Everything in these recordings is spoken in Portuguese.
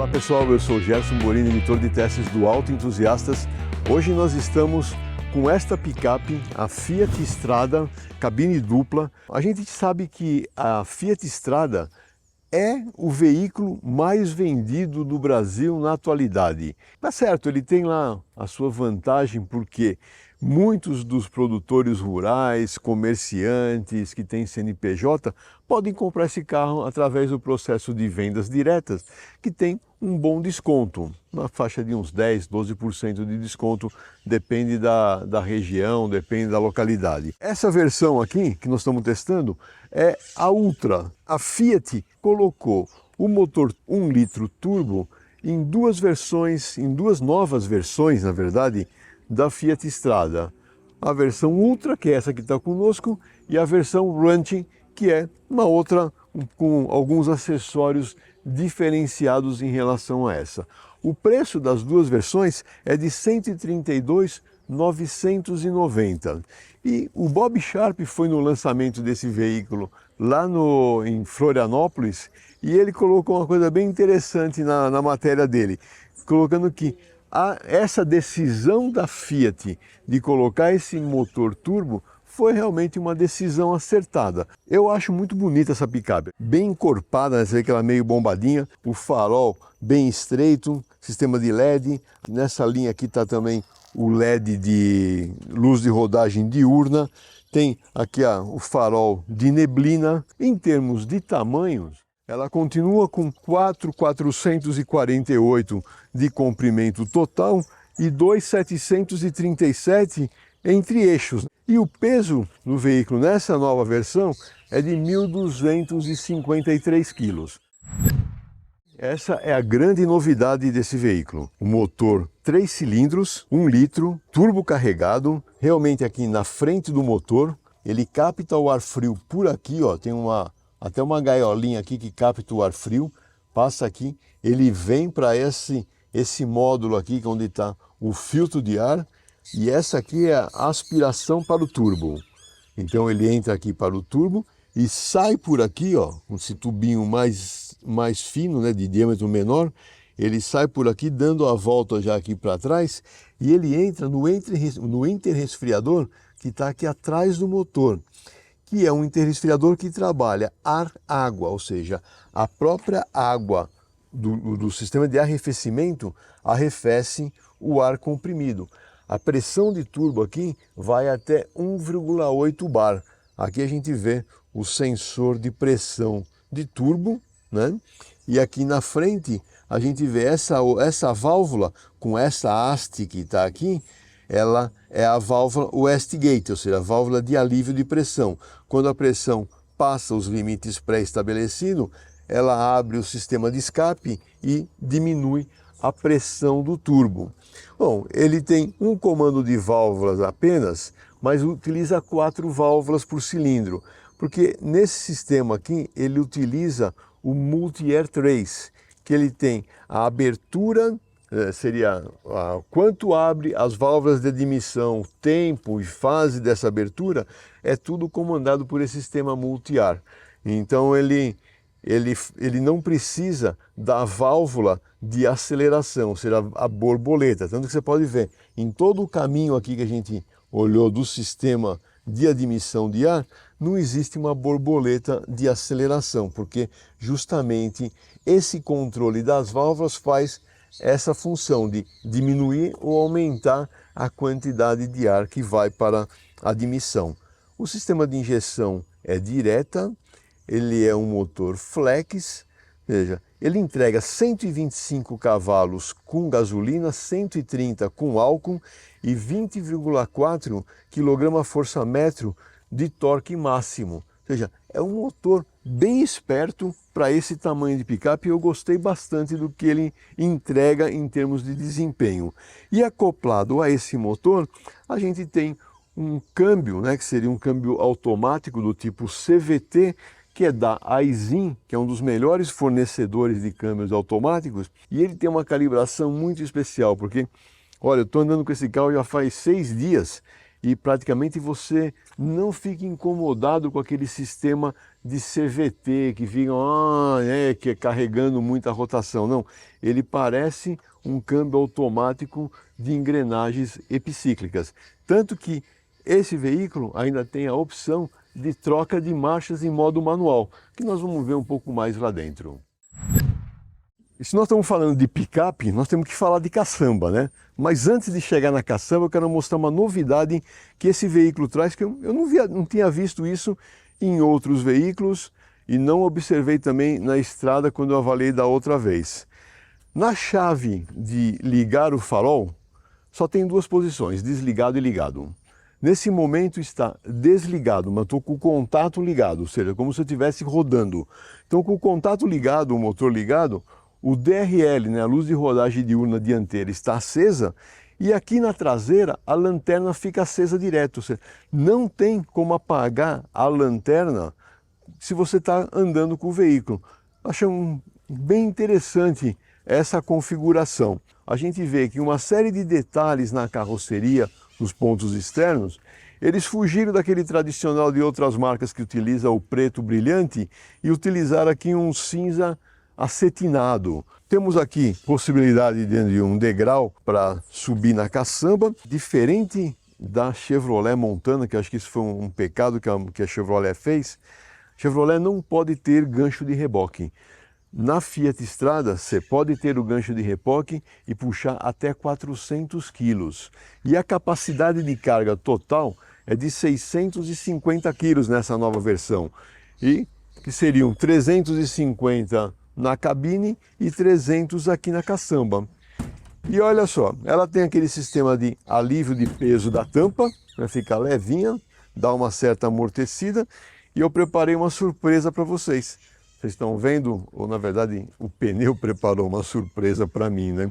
Olá pessoal, eu sou Gerson Morini, editor de testes do Auto Entusiastas. Hoje nós estamos com esta picape, a Fiat Strada, cabine dupla. A gente sabe que a Fiat Strada é o veículo mais vendido do Brasil na atualidade. Tá certo, ele tem lá a sua vantagem porque muitos dos produtores rurais, comerciantes que têm CNPJ podem comprar esse carro através do processo de vendas diretas, que tem um bom desconto, na faixa de uns 10, 12% de desconto, depende da região, depende da localidade. Essa versão aqui que nós estamos testando é a Ultra. A Fiat colocou o motor 1 litro turbo em duas versões, em duas novas versões, na verdade, da Fiat Strada. A versão Ultra, que é essa que está conosco, e a versão Ranch, que é uma outra com alguns acessórios diferenciados em relação a essa. O preço das duas versões é de R$ 132.990. E o Bob Sharp foi no lançamento desse veículo lá em Florianópolis e ele colocou uma coisa bem interessante na matéria dele, colocando que essa decisão da Fiat de colocar esse motor turbo foi realmente uma decisão acertada. Eu acho muito bonita essa picape, bem encorpada, você vê que ela é meio bombadinha, o farol bem estreito, sistema de LED, nessa linha aqui está também o LED de luz de rodagem diurna, tem aqui o farol de neblina. Em termos de tamanhos, ela continua com 4.448 de comprimento total e 2.737 entre eixos. E o peso do veículo nessa nova versão é de 1.253 quilos. Essa é a grande novidade desse veículo. O motor 3 cilindros, 1 litro, turbo carregado, realmente aqui na frente do motor. Ele capta o ar frio por aqui, ó, tem até uma gaiolinha aqui que capta o ar frio, passa aqui, ele vem para esse módulo aqui, onde está o filtro de ar, e essa aqui é a aspiração para o turbo. Então ele entra aqui para o turbo e sai por aqui, ó, esse tubinho mais fino, né, de diâmetro menor, ele sai por aqui dando a volta já aqui para trás e ele entra no interresfriador que está aqui atrás do motor, que é um interresfriador que trabalha ar-água, ou seja, a própria água do sistema de arrefecimento arrefece o ar comprimido. A pressão de turbo aqui vai até 1,8 bar. Aqui a gente vê o sensor de pressão de turbo, né? E aqui na frente a gente vê essa válvula com essa haste que está aqui, ela é a válvula Westgate, ou seja, a válvula de alívio de pressão. Quando a pressão passa os limites pré-estabelecidos, ela abre o sistema de escape e diminui a pressão do turbo. Bom, ele tem um comando de válvulas apenas, mas utiliza 4 válvulas por cilindro, porque nesse sistema aqui ele utiliza o Multi-Air Trace, que ele tem a abertura, seria quanto abre as válvulas de admissão, tempo e fase dessa abertura, é tudo comandado por esse sistema multi-ar. Então ele não precisa da válvula de aceleração, ou seja, a borboleta. Tanto que você pode ver, em todo o caminho aqui que a gente olhou do sistema de admissão de ar, não existe uma borboleta de aceleração, porque justamente esse controle das válvulas faz essa função de diminuir ou aumentar a quantidade de ar que vai para a admissão. O sistema de injeção é direta, ele é um motor flex, veja, ele entrega 125 cavalos com gasolina, 130 com álcool e 20,4 kgfm de torque máximo. Ou seja, é um motor bem esperto para esse tamanho de picape e eu gostei bastante do que ele entrega em termos de desempenho. E acoplado a esse motor, a gente tem um câmbio, né, que seria um câmbio automático do tipo CVT, que é da Aisin, que é um dos melhores fornecedores de câmbios automáticos, e ele tem uma calibração muito especial, porque, olha, eu estou andando com esse carro já faz 6 dias, e praticamente você não fica incomodado com aquele sistema de CVT que fica que é carregando muita rotação. Não, ele parece um câmbio automático de engrenagens epicíclicas. Tanto que esse veículo ainda tem a opção de troca de marchas em modo manual, que nós vamos ver um pouco mais lá dentro. E se nós estamos falando de picape, nós temos que falar de caçamba, né? Mas antes de chegar na caçamba, eu quero mostrar uma novidade que esse veículo traz, que eu não tinha visto isso em outros veículos e não observei também na estrada quando eu avaliei da outra vez. Na chave de ligar o farol, só tem duas posições, desligado e ligado. Nesse momento está desligado, mas estou com o contato ligado, ou seja, como se eu estivesse rodando. Então, com o contato ligado, o motor ligado, o DRL, né, a luz de rodagem diurna dianteira, está acesa e aqui na traseira a lanterna fica acesa direto. Ou seja, não tem como apagar a lanterna se você está andando com o veículo. Acho bem interessante essa configuração. A gente vê que uma série de detalhes na carroceria, nos pontos externos, eles fugiram daquele tradicional de outras marcas que utiliza o preto brilhante e utilizaram aqui um cinza acetinado. Temos aqui possibilidade de um degrau para subir na caçamba, diferente da Chevrolet Montana, que acho que isso foi um pecado que a Chevrolet fez. Chevrolet não pode ter gancho de reboque. Na Fiat Strada, você pode ter o gancho de reboque e puxar até 400 quilos. E a capacidade de carga total é de 650 quilos nessa nova versão. E que seriam 350 na cabine e 300 aqui na caçamba. E olha só, ela tem aquele sistema de alívio de peso da tampa, né, fica levinha, dá uma certa amortecida. E eu preparei uma surpresa para vocês. Vocês estão vendo, ou na verdade o pneu preparou uma surpresa para mim, né?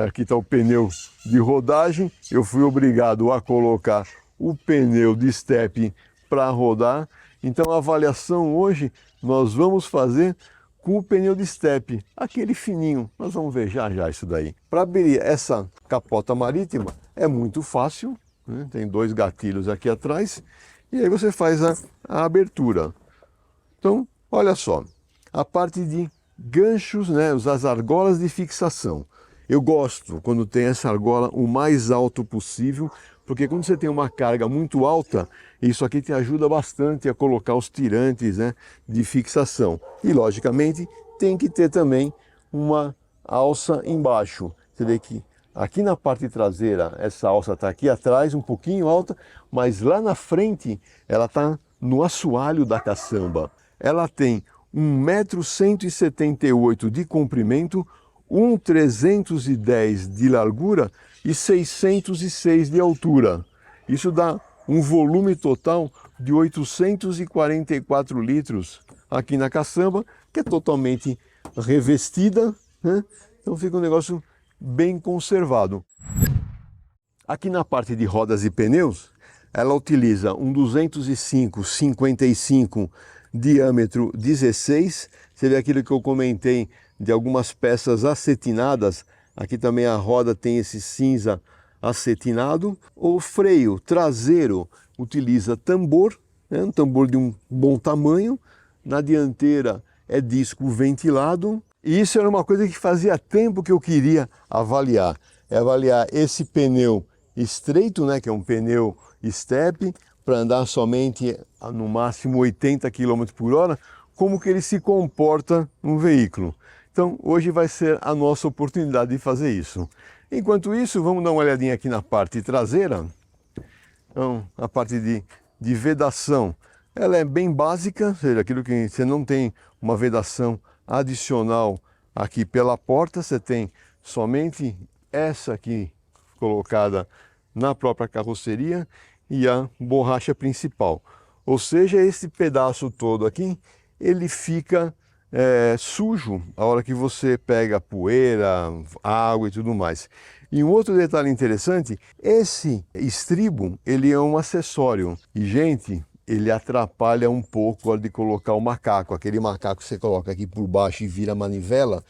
Aqui está o pneu de rodagem, eu fui obrigado a colocar o pneu de estepe para rodar. Então a avaliação hoje nós vamos fazer com o pneu de estepe, aquele fininho. Nós vamos ver já já isso daí. Para abrir essa capota marítima é muito fácil, né? Tem dois gatilhos aqui atrás e aí você faz a abertura. Então, olha só, a parte de ganchos, né, as argolas de fixação. Eu gosto quando tem essa argola o mais alto possível, porque quando você tem uma carga muito alta, isso aqui te ajuda bastante a colocar os tirantes, né, de fixação. E, logicamente, tem que ter também uma alça embaixo. Você vê que aqui na parte traseira, essa alça está aqui atrás, um pouquinho alta, mas lá na frente ela está no assoalho da caçamba. Ela tem 1,178 m de comprimento, 1,310 de largura e 606 de altura. Isso dá um volume total de 844 litros aqui na caçamba, que é totalmente revestida, né? Então fica um negócio bem conservado. Aqui na parte de rodas e pneus, ela utiliza um 205/55 diâmetro 16, seria aquilo que eu comentei de algumas peças acetinadas. Aqui também a roda tem esse cinza acetinado. O freio traseiro utiliza tambor, né? Um tambor de um bom tamanho. Na dianteira é disco ventilado. E isso era uma coisa que fazia tempo que eu queria avaliar. É avaliar esse pneu estreito, né, que é um pneu step, para andar somente no máximo 80 km por hora, como que ele se comporta no veículo. Então hoje vai ser a nossa oportunidade de fazer isso. Enquanto isso, vamos dar uma olhadinha aqui na parte traseira. Então, a parte de vedação, ela é bem básica, ou seja, aquilo que você não tem uma vedação adicional aqui pela porta, você tem somente essa aqui colocada na própria carroceria e a borracha principal. Ou seja, esse pedaço todo aqui, ele fica sujo a hora que você pega poeira, água e tudo mais. E um outro detalhe interessante, esse estribo, ele é um acessório. E, gente, ele atrapalha um pouco a hora de colocar o macaco. Aquele macaco que você coloca aqui por baixo e vira manivela,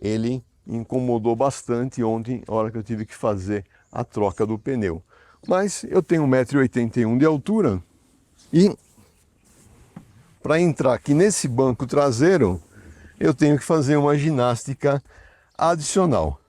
ele incomodou bastante ontem, a hora que eu tive que fazer a troca do pneu. Mas eu tenho 1,81 m de altura e para entrar aqui nesse banco traseiro, eu tenho que fazer uma ginástica adicional.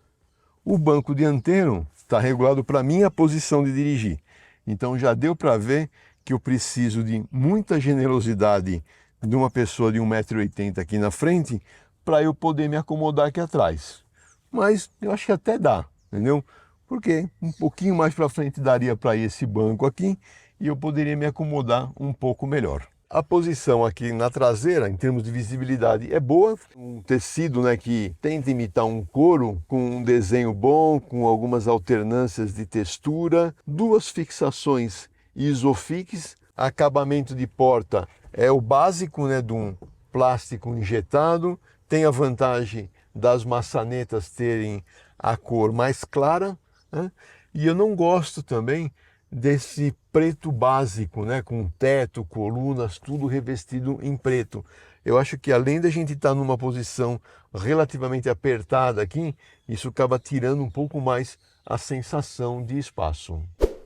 O banco dianteiro está regulado para a minha posição de dirigir. Então já deu para ver que eu preciso de muita generosidade de uma pessoa de 1,80 m aqui na frente para eu poder me acomodar aqui atrás. Mas eu acho que até dá, entendeu? Porque um pouquinho mais para frente daria para esse banco aqui e eu poderia me acomodar um pouco melhor. A posição aqui na traseira, em termos de visibilidade, é boa. Um tecido, né, que tenta imitar um couro, com um desenho bom, com algumas alternâncias de textura. Duas fixações Isofix. Acabamento de porta é o básico, né, de um plástico injetado. Tem a vantagem das maçanetas terem a cor mais clara, né? E eu não gosto também desse preto básico, né, com teto, colunas, tudo revestido em preto. Eu acho que além da gente estar numa posição relativamente apertada aqui, isso acaba tirando um pouco mais a sensação de espaço.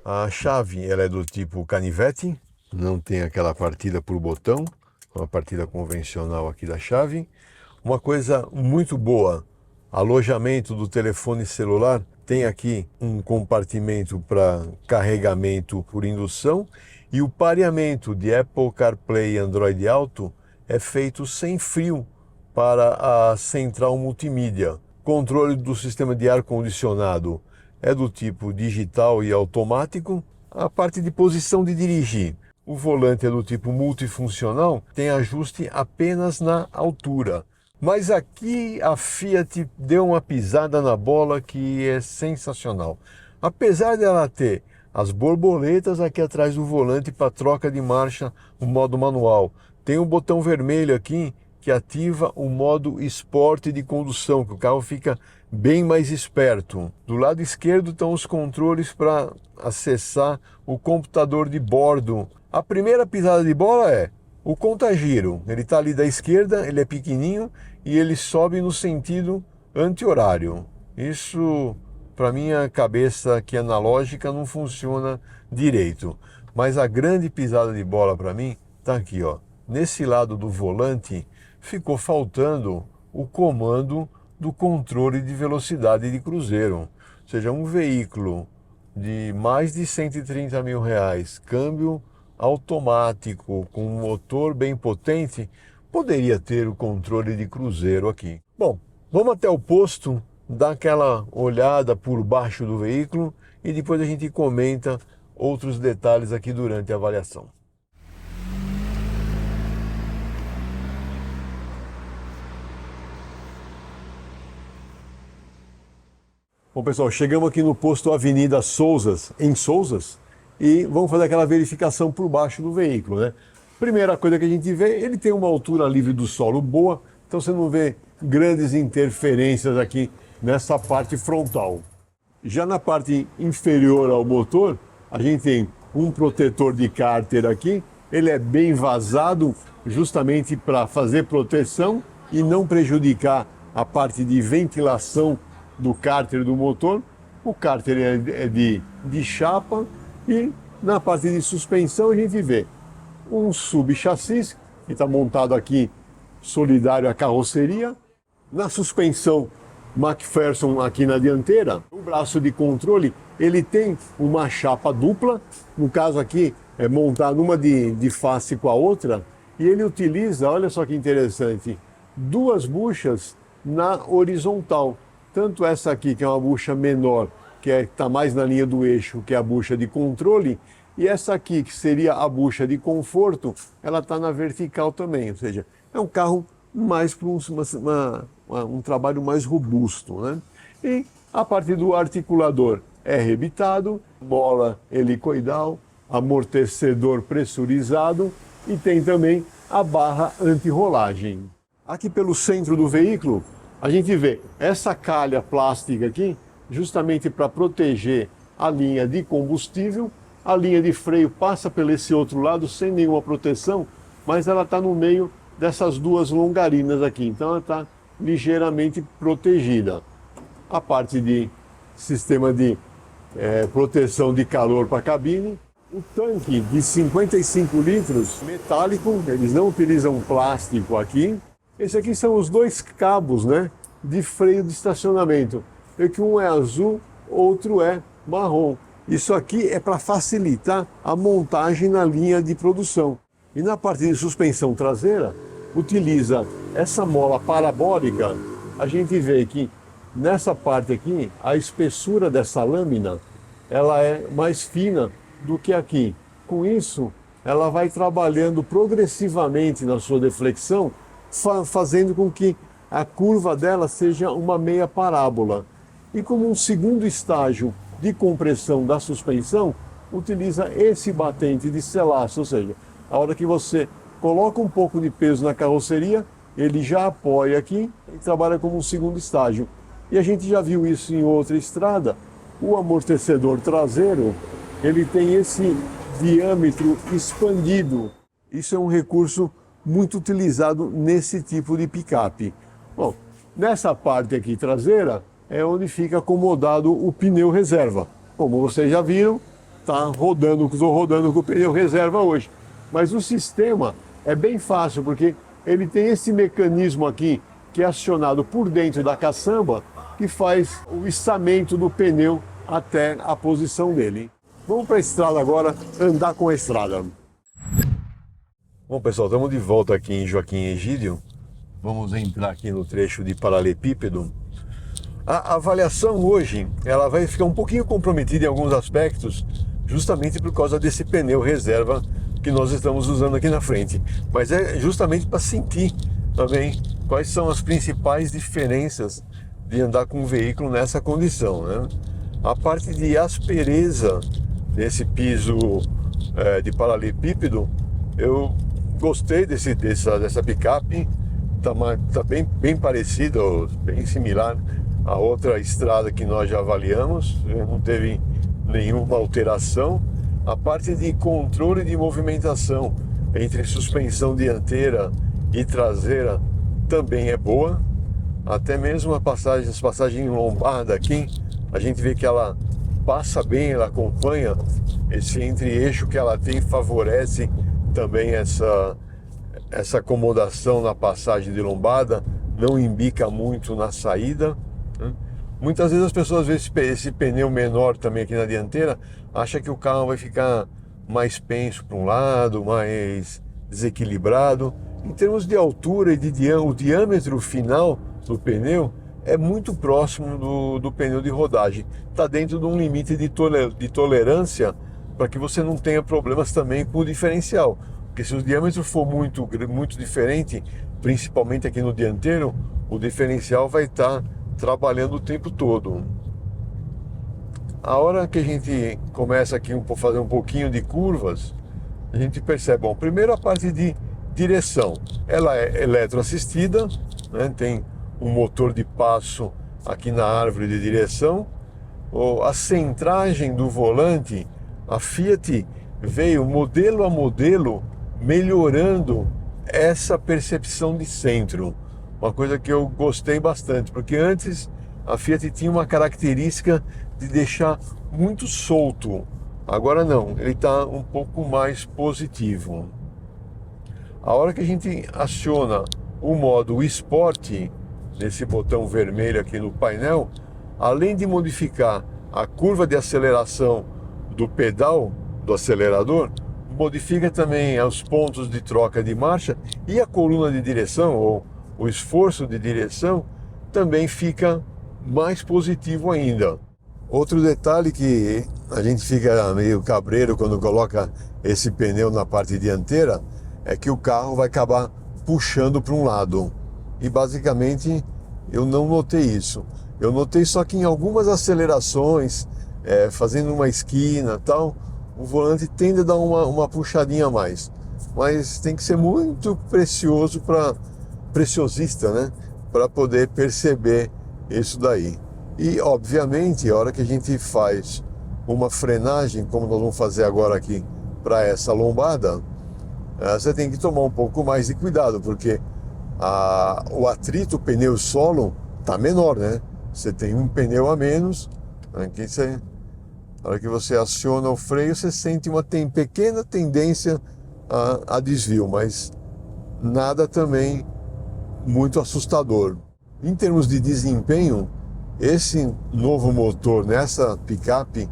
A chave ela é do tipo canivete, não tem aquela partida por botão, uma partida convencional aqui da chave. Uma coisa muito boa, alojamento do telefone celular. Tem aqui um compartimento para carregamento por indução e o pareamento de Apple CarPlay e Android Auto é feito sem fio para a central multimídia. Controle do sistema de ar-condicionado é do tipo digital e automático. A parte de posição de dirigir, o volante é do tipo multifuncional, tem ajuste apenas na altura. Mas aqui a Fiat deu uma pisada na bola que é sensacional. Apesar dela ter as borboletas aqui atrás do volante para troca de marcha, o modo manual. Tem um botão vermelho aqui que ativa o modo esporte de condução, que o carro fica bem mais esperto. Do lado esquerdo estão os controles para acessar o computador de bordo. A primeira pisada de bola é o contagiro. Ele está ali da esquerda, ele é pequenininho e ele sobe no sentido anti-horário. Isso, para minha cabeça aqui analógica, não funciona direito. Mas a grande pisada de bola para mim está aqui, ó. Nesse lado do volante ficou faltando o comando do controle de velocidade de cruzeiro. Ou seja, um veículo de mais de 130 mil reais, câmbio automático, com um motor bem potente, poderia ter o controle de cruzeiro aqui. Bom, vamos até o posto, dar aquela olhada por baixo do veículo e depois a gente comenta outros detalhes aqui durante a avaliação. Bom, pessoal, chegamos aqui no posto Avenida Sousas, em Sousas, e vamos fazer aquela verificação por baixo do veículo, né? Primeira coisa que a gente vê, ele tem uma altura livre do solo boa, então você não vê grandes interferências aqui nessa parte frontal. Já na parte inferior ao motor, a gente tem um protetor de cárter aqui, ele é bem vazado justamente para fazer proteção e não prejudicar a parte de ventilação do cárter do motor. O cárter é de chapa e na parte de suspensão a gente vê um subchassis que está montado aqui solidário à carroceria. Na suspensão McPherson aqui na dianteira, o braço de controle ele tem uma chapa dupla, no caso aqui é montado uma de face com a outra, e ele utiliza, olha só que interessante, duas buchas na horizontal. Tanto essa aqui, que é uma bucha menor, que está mais na linha do eixo, que é a bucha de controle, e essa aqui, que seria a bucha de conforto, ela está na vertical também, ou seja, é um carro mais para um trabalho mais robusto, né? E a parte do articulador é rebitado, mola helicoidal, amortecedor pressurizado e tem também a barra anti-rolagem. Aqui pelo centro do veículo, a gente vê essa calha plástica aqui, justamente para proteger a linha de combustível. A linha de freio passa por esse outro lado sem nenhuma proteção, mas ela está no meio dessas duas longarinas aqui, então ela está ligeiramente protegida. A parte de sistema de proteção de calor para a cabine. O tanque de 55 litros, metálico, eles não utilizam plástico aqui. Esse aqui são os dois cabos, né, de freio de estacionamento. Que um é azul, outro é marrom. Isso aqui é para facilitar a montagem na linha de produção. E na parte de suspensão traseira, utiliza essa mola parabólica. A gente vê que nessa parte aqui, a espessura dessa lâmina, ela é mais fina do que aqui. Com isso, ela vai trabalhando progressivamente na sua deflexão, fazendo com que a curva dela seja uma meia parábola. E como um segundo estágio de compressão da suspensão, utiliza esse batente de selaço, ou seja, a hora que você coloca um pouco de peso na carroceria, ele já apoia aqui e trabalha como um segundo estágio. E a gente já viu isso em outra estrada. O amortecedor traseiro, ele tem esse diâmetro expandido. Isso é um recurso muito utilizado nesse tipo de picape. Bom, nessa parte aqui traseira é onde fica acomodado o pneu reserva. Como vocês já viram, estou rodando com o pneu reserva hoje. Mas o sistema é bem fácil, porque ele tem esse mecanismo aqui, que é acionado por dentro da caçamba, que faz o içamento do pneu até a posição dele. Vamos para a estrada agora, andar com a estrada. Bom, pessoal, estamos de volta aqui em Joaquim Egídio. Vamos entrar aqui no trecho de paralelepípedo. A avaliação hoje, ela vai ficar um pouquinho comprometida em alguns aspectos, justamente por causa desse pneu reserva que nós estamos usando aqui na frente. Mas é justamente para sentir também quais são as principais diferenças de andar com um veículo nessa condição, né? A parte de aspereza desse piso de paralelepípedo, eu gostei dessa picape. Tá bem parecido, bem similar à outra estrada que nós já avaliamos, não teve nenhuma alteração. A parte de controle de movimentação entre suspensão dianteira e traseira também é boa. Até mesmo as passagens em lombada aqui, a gente vê que ela passa bem, ela acompanha esse entre-eixo que ela tem, favorece também essa acomodação na passagem de lombada, não embica muito na saída, né? Muitas vezes as pessoas veem esse pneu menor também aqui na dianteira, acham que o carro vai ficar mais penso para um lado, mais desequilibrado. Em termos de altura e o diâmetro final do pneu é muito próximo do pneu de rodagem. Está dentro de um limite de tolerância para que você não tenha problemas também com o diferencial. Porque se o diâmetro for muito diferente, principalmente aqui no dianteiro, o diferencial vai estar trabalhando o tempo todo. A hora que a gente começa aqui a fazer um pouquinho de curvas, a gente percebe, bom, primeiro a parte de direção, ela é eletroassistida, né? Tem um motor de passo aqui na árvore de direção. A centragem do volante, a Fiat veio modelo a modelo melhorando essa percepção de centro, uma coisa que eu gostei bastante, porque antes a Fiat tinha uma característica de deixar muito solto, agora não, ele está um pouco mais positivo. A hora que a gente aciona o modo Sport, nesse botão vermelho aqui no painel, além de modificar a curva de aceleração do pedal do acelerador, modifica também os pontos de troca de marcha, e a coluna de direção, ou o esforço de direção, também fica mais positivo ainda. Outro detalhe que a gente fica meio cabreiro quando coloca esse pneu na parte dianteira é que o carro vai acabar puxando para um lado. E basicamente eu não notei isso. Eu notei só que em algumas acelerações, fazendo uma esquina e tal, o volante tende a dar uma puxadinha a mais. Mas tem que ser muito preciosista, né? Para poder perceber isso daí. E obviamente a hora que a gente faz uma frenagem, como nós vamos fazer agora aqui para essa lombada, você tem que tomar um pouco mais de cuidado, porque o atrito pneu-solo está menor, né? Você tem um pneu a menos, aqui você Na hora que você aciona o freio, você sente uma pequena tendência a desvio, mas nada também muito assustador. Em termos de desempenho, esse novo motor nessa picape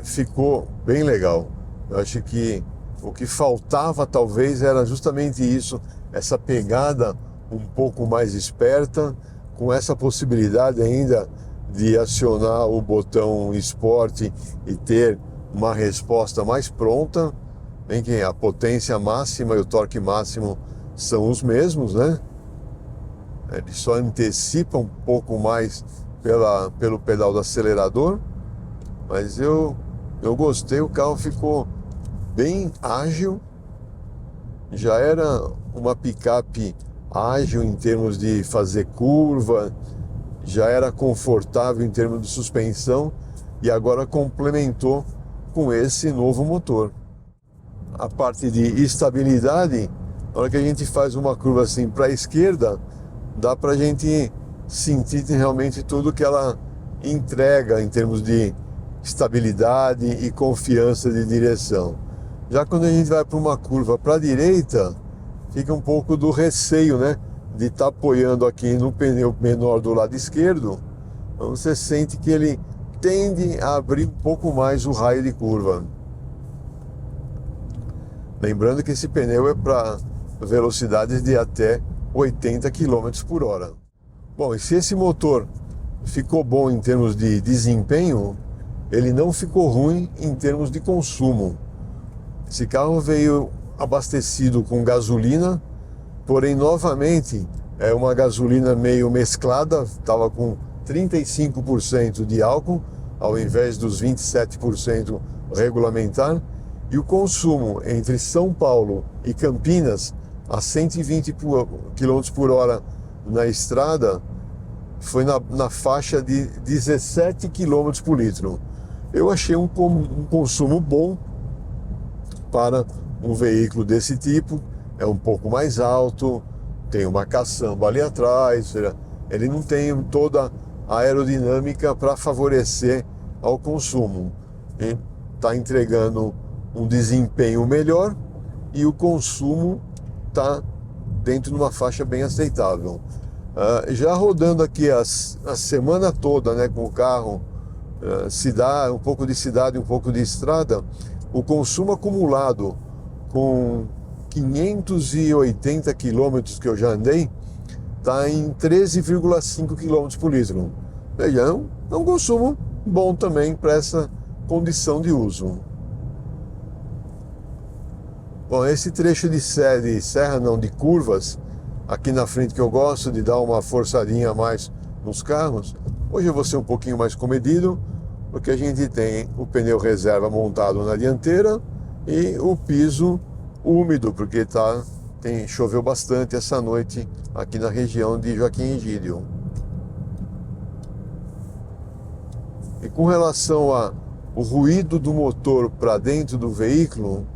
ficou bem legal. Eu acho que o que faltava talvez era justamente isso, essa pegada um pouco mais esperta, com essa possibilidade ainda de acionar o botão Sport e ter uma resposta mais pronta. Bem que a potência máxima e o torque máximo são os mesmos, né? Ele só antecipa um pouco mais pelo pedal do acelerador, mas eu gostei, o carro ficou bem ágil. Já era uma picape ágil em termos de fazer curva, já era confortável em termos de suspensão e agora complementou com esse novo motor. A parte de estabilidade, na hora que a gente faz uma curva assim para a esquerda, dá para a gente sentir realmente tudo que ela entrega em termos de estabilidade e confiança de direção. Já quando a gente vai para uma curva para a direita, fica um pouco do receio, né, de estar apoiando aqui no pneu menor do lado esquerdo. Então você sente que ele tende a abrir um pouco mais o raio de curva. Lembrando que esse pneu é para velocidades de até 80 km por hora. Bom, e se esse motor ficou bom em termos de desempenho, ele não ficou ruim em termos de consumo. Esse carro veio abastecido com gasolina, porém novamente é uma gasolina meio mesclada, estava com 35% de álcool, ao invés dos 27% regulamentar, e o consumo entre São Paulo e Campinas a 120 km por hora na estrada foi na faixa de 17 km por litro. Eu achei um consumo bom para um veículo desse tipo. É um pouco mais alto, tem uma caçamba ali atrás, ele não tem toda a aerodinâmica para favorecer ao consumo. Está entregando um desempenho melhor e o consumo está dentro de uma faixa bem aceitável. Já rodando aqui a semana toda, né, com o carro, um pouco de cidade, um pouco de estrada, o consumo acumulado com 580 quilômetros que eu já andei está em 13,5 km por litro. Veja, é um consumo bom também para essa condição de uso. Bom, esse trecho de curvas, aqui na frente, que eu gosto de dar uma forçadinha a mais nos carros, hoje eu vou ser um pouquinho mais comedido, porque a gente tem o pneu reserva montado na dianteira e o piso úmido, porque choveu bastante essa noite aqui na região de Joaquim Egídio. E com relação ao ruído do motor para dentro do veículo,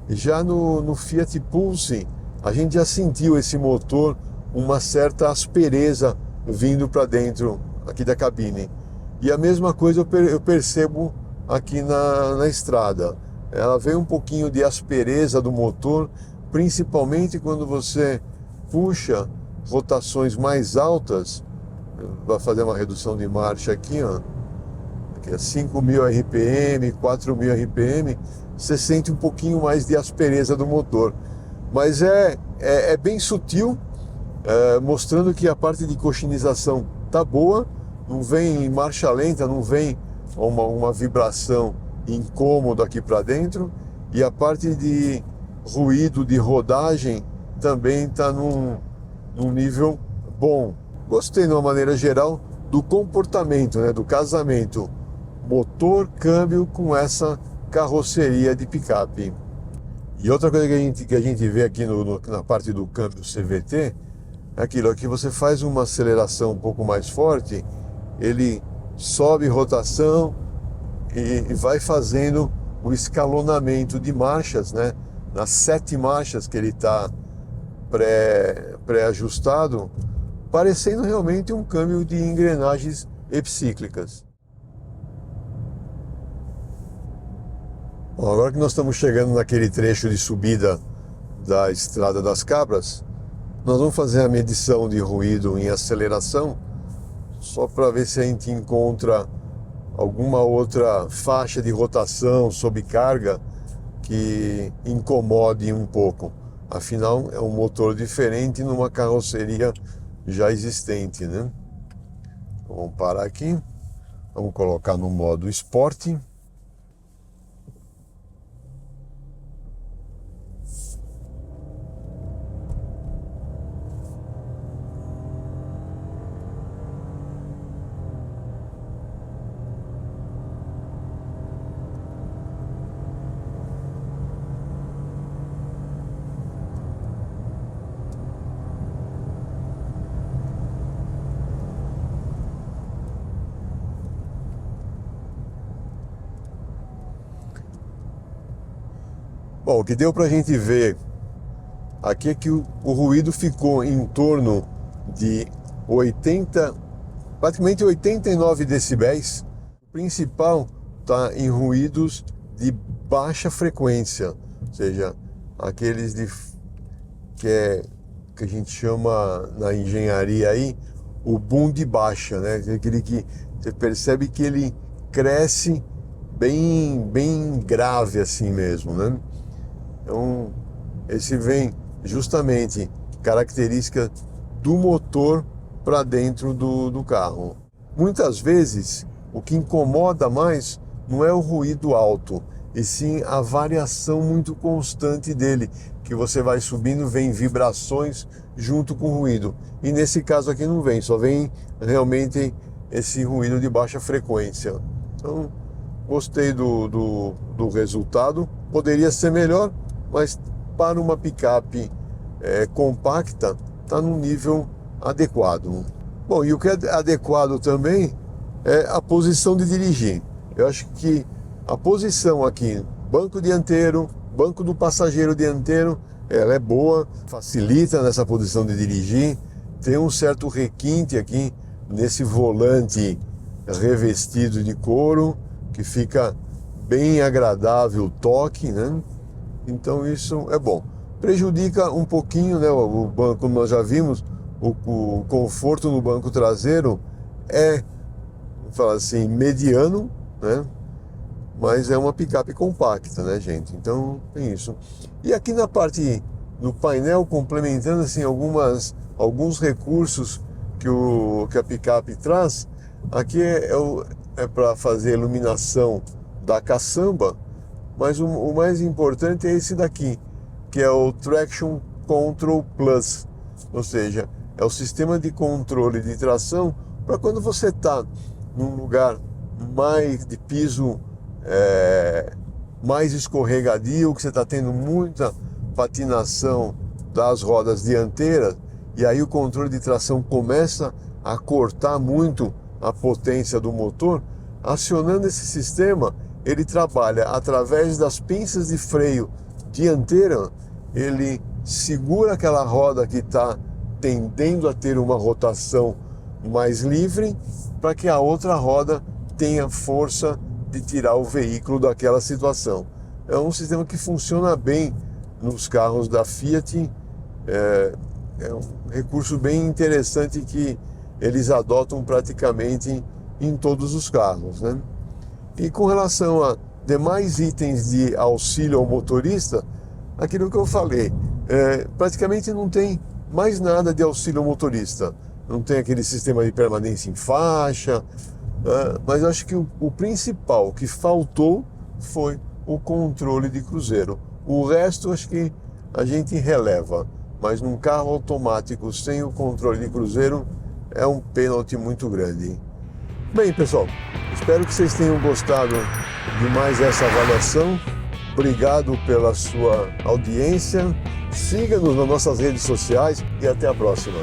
já no Fiat Pulse, a gente já sentiu esse motor, uma certa aspereza vindo para dentro aqui da cabine. E a mesma coisa eu percebo aqui na estrada. Ela vem um pouquinho de aspereza do motor, principalmente quando você puxa rotações mais altas. Vai fazer uma redução de marcha aqui, ó. Aqui é 5.000 RPM, 4.000 RPM. Você sente um pouquinho mais de aspereza do motor. Mas é bem sutil, mostrando que a parte de cochinização tá boa, não vem em marcha lenta, não vem uma vibração incômoda aqui para dentro, e a parte de ruído de rodagem também está num nível bom. Gostei, de uma maneira geral, do comportamento, né, do casamento motor, câmbio com essa carroceria de picape. E outra coisa que a gente vê aqui na parte do câmbio CVT é aquilo aqui: você faz uma aceleração um pouco mais forte, ele sobe rotação e vai fazendo o escalonamento de marchas, né? Nas 7 marchas que ele está pré-ajustado, parecendo realmente um câmbio de engrenagens epicíclicas. Bom, agora que nós estamos chegando naquele trecho de subida da Estrada das Cabras, nós vamos fazer a medição de ruído em aceleração, só para ver se a gente encontra alguma outra faixa de rotação, sobrecarga, que incomode um pouco. Afinal, é um motor diferente numa carroceria já existente, né? Então, vamos parar aqui, vamos colocar no modo esporte. Bom, o que deu para a gente ver aqui é que o ruído ficou em torno de 80, praticamente 89 decibéis. O principal está em ruídos de baixa frequência, ou seja, aqueles que a gente chama na engenharia aí o boom de baixa, né? Aquele que você percebe que ele cresce bem grave assim mesmo, né? Então, esse vem justamente característica do motor para dentro do carro. Muitas vezes, o que incomoda mais não é o ruído alto, e sim a variação muito constante dele, que você vai subindo, vem vibrações junto com o ruído. E nesse caso aqui não vem, só vem realmente esse ruído de baixa frequência. Então, gostei do resultado. Poderia ser melhor, mas para uma picape compacta está num nível adequado. Bom, e o que é adequado também é a posição de dirigir. Eu acho que a posição aqui, banco dianteiro, banco do passageiro dianteiro, ela é boa, facilita nessa posição de dirigir. Tem um certo requinte aqui nesse volante revestido de couro, que fica bem agradável o toque, né? Então isso é bom. Prejudica um pouquinho, né, o banco, como nós já vimos, o conforto no banco traseiro é, vamos falar assim, mediano, né? Mas é uma picape compacta, né, gente? Então tem isso. E aqui na parte do painel, complementando assim alguns recursos que a picape traz, aqui é para fazer iluminação da caçamba. Mas o mais importante é esse daqui, que é o Traction Control Plus, ou seja, é o sistema de controle de tração para quando você está num lugar mais de piso mais escorregadio, que você está tendo muita patinação das rodas dianteiras, e aí o controle de tração começa a cortar muito a potência do motor. Acionando esse sistema, ele trabalha através das pinças de freio dianteira, ele segura aquela roda que está tendendo a ter uma rotação mais livre, para que a outra roda tenha força de tirar o veículo daquela situação. É um sistema que funciona bem nos carros da Fiat, é um recurso bem interessante que eles adotam praticamente em todos os carros, né? E com relação a demais itens de auxílio ao motorista, aquilo que eu falei, praticamente não tem mais nada de auxílio ao motorista. Não tem aquele sistema de permanência em faixa, mas eu acho que o principal que faltou foi o controle de cruzeiro. O resto acho que a gente releva, mas num carro automático sem o controle de cruzeiro é um pênalti muito grande. Bem, pessoal, espero que vocês tenham gostado de mais essa avaliação. Obrigado pela sua audiência. Siga-nos nas nossas redes sociais e até a próxima.